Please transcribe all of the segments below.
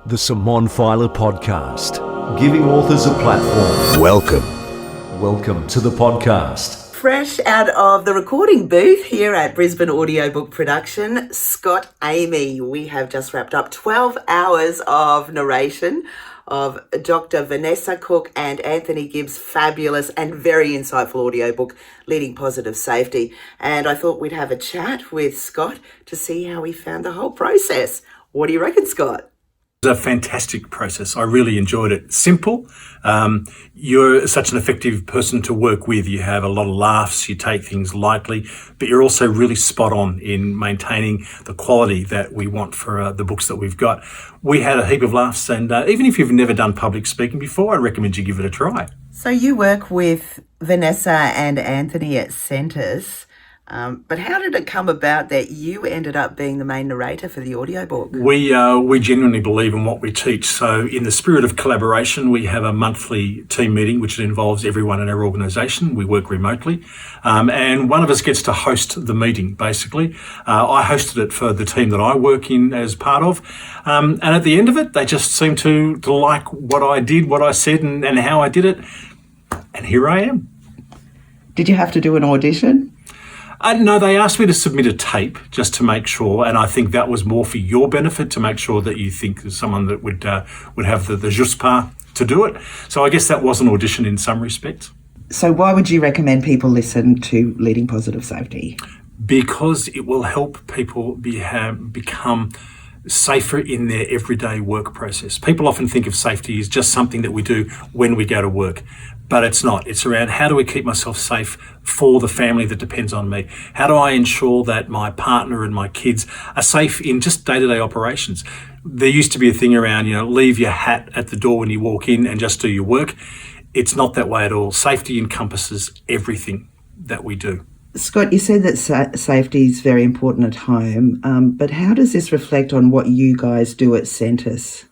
The Simon Filer Podcast, giving authors a platform. Welcome to the podcast. Fresh out of the recording booth here at Brisbane Audiobook Production, Scott Amy. We have just wrapped up 12 hours of narration of Dr. Vanessa Cook and Anthony Gibbs' fabulous and very insightful audiobook, Leading Positive Safety. And I thought we'd have a chat with Scott to see how he found the whole process. What do you reckon, Scott? It was a fantastic process. I really enjoyed it. Simple. You're such an effective person to work with. You have a lot of laughs, you take things lightly, but you're also really spot on in maintaining the quality that we want for the books that we've got. We had a heap of laughs, and even if you've never done public speaking before, I recommend you give it a try. So you work with Vanessa and Anthony at Centres. But how did it come about that you ended up being the main narrator for the audiobook? We genuinely believe in what we teach. So in the spirit of collaboration, we have a monthly team meeting, which involves everyone in our organisation. We work remotely. And one of us gets to host the meeting, basically. I hosted it for the team that I work in as part of. And at the end of it, they just seemed to like what I did, what I said, and how I did it. And here I am. Did you have to do an audition? No, they asked me to submit a tape just to make sure, and I think that was more for your benefit, to make sure that you think there's someone that would have the juste pas to do it. So I guess that was an audition in some respects. So why would you recommend people listen to Leading Positive Safety? Because it will help people become safer in their everyday work process. People often think of safety as just something that we do when we go to work, but it's not. It's around, how do I keep myself safe for the family that depends on me? How do I ensure that my partner and my kids are safe in just day-to-day operations? There used to be a thing around, leave your hat at the door when you walk in and just do your work. It's not that way at all. Safety encompasses everything that we do. Scott, you said that safety is very important at home, but how does this reflect on what you guys do at Centres?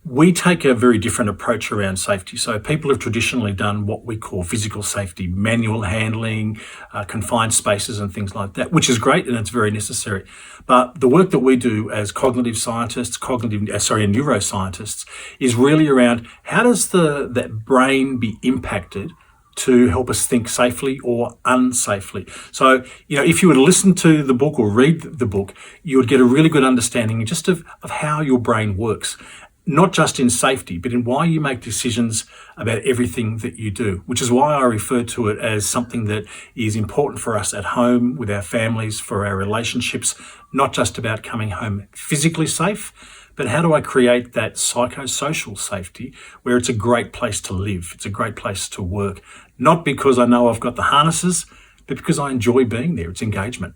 We take a very different approach around safety. So people have traditionally done what we call physical safety, manual handling, confined spaces and things like that, which is great and it's very necessary. But the work that we do as cognitive scientists, and neuroscientists, is really around how does that brain be impacted to help us think safely or unsafely. So, if you were to listen to the book or read the book, you would get a really good understanding just of how your brain works. Not just in safety, but in why you make decisions about everything that you do, which is why I refer to it as something that is important for us at home, with our families, for our relationships, not just about coming home physically safe, but how do I create that psychosocial safety where it's a great place to live, it's a great place to work, not because I know I've got the harnesses, but because I enjoy being there. It's engagement.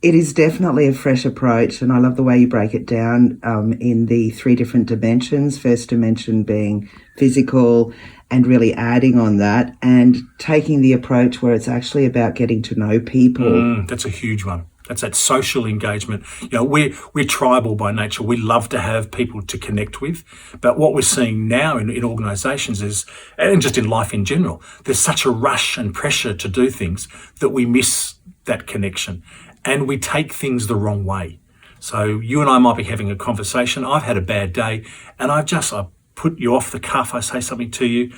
It is definitely a fresh approach, and I love the way you break it down in the three different dimensions. First dimension being physical, and really adding on that and taking the approach where it's actually about getting to know people. That's a huge one. That's that social engagement. We're tribal by nature. We love to have people to connect with. But what we're seeing now in organisations is, and just in life in general, there's such a rush and pressure to do things that we miss that connection. And we take things the wrong way. So you and I might be having a conversation. I've had a bad day and I put you off the cuff. I say something to you.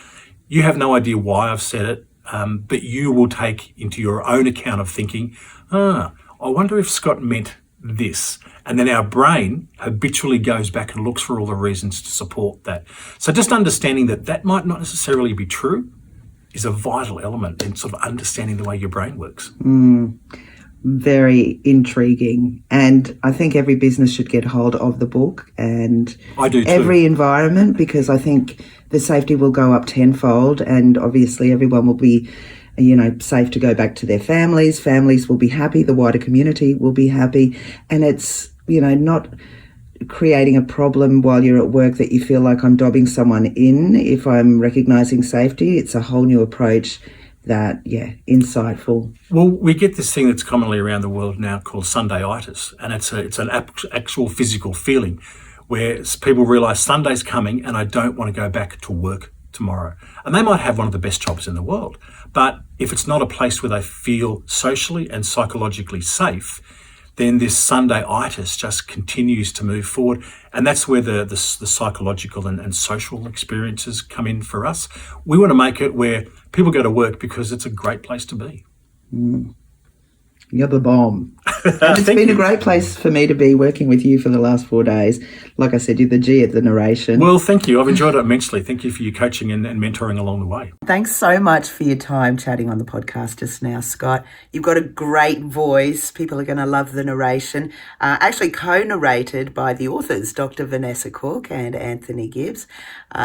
You have no idea why I've said it, but you will take into your own account of thinking, I wonder if Scott meant this. And then our brain habitually goes back and looks for all the reasons to support that. So just understanding that might not necessarily be true is a vital element in sort of understanding the way your brain works. Very intriguing, and I think every business should get hold of the book, and I do too. Every environment, because I think the safety will go up tenfold, and obviously everyone will be safe to go back to their families will be happy, the wider community will be happy, and it's not creating a problem while you're at work that you feel like I'm dobbing someone in. If I'm recognising safety, it's a whole new approach that, insightful. Well, we get this thing that's commonly around the world now called Sundayitis, and it's an actual physical feeling where people realise Sunday's coming and I don't want to go back to work tomorrow. And they might have one of the best jobs in the world, but if it's not a place where they feel socially and psychologically safe, then this Sunday-itis just continues to move forward. And that's where the psychological and social experiences come in for us. We want to make it where people go to work because it's a great place to be. You're the bomb. And it's been a great place for me to be working with you for the last 4 days. Like I said, you're the G at the narration. Well, thank you. I've enjoyed it immensely. Thank you for your coaching and mentoring along the way. Thanks so much for your time chatting on the podcast just now, Scott. You've got a great voice. People are going to love the narration. Actually co-narrated by the authors, Dr. Vanessa Cook and Anthony Gibbs.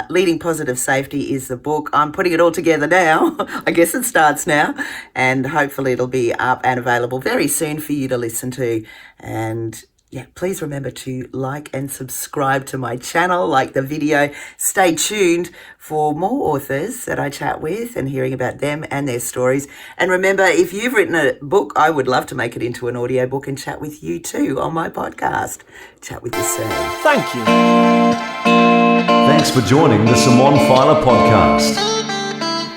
Leading Positive Safety is the book. I'm putting it all together now. I guess it starts now. And hopefully it'll be up and available very soon for you to listen to. And yeah, please remember to like and subscribe to my channel, like the video. Stay tuned for more authors that I chat with and hearing about them and their stories. And remember, if you've written a book, I would love to make it into an audiobook and chat with you too on my podcast. Chat with you soon. Thank you. Thanks for joining the Simon Filer podcast.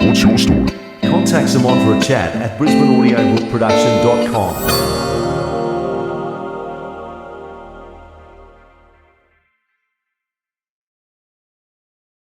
What's your story? Contact Simon for a chat at brisbaneaudiobookproduction.com.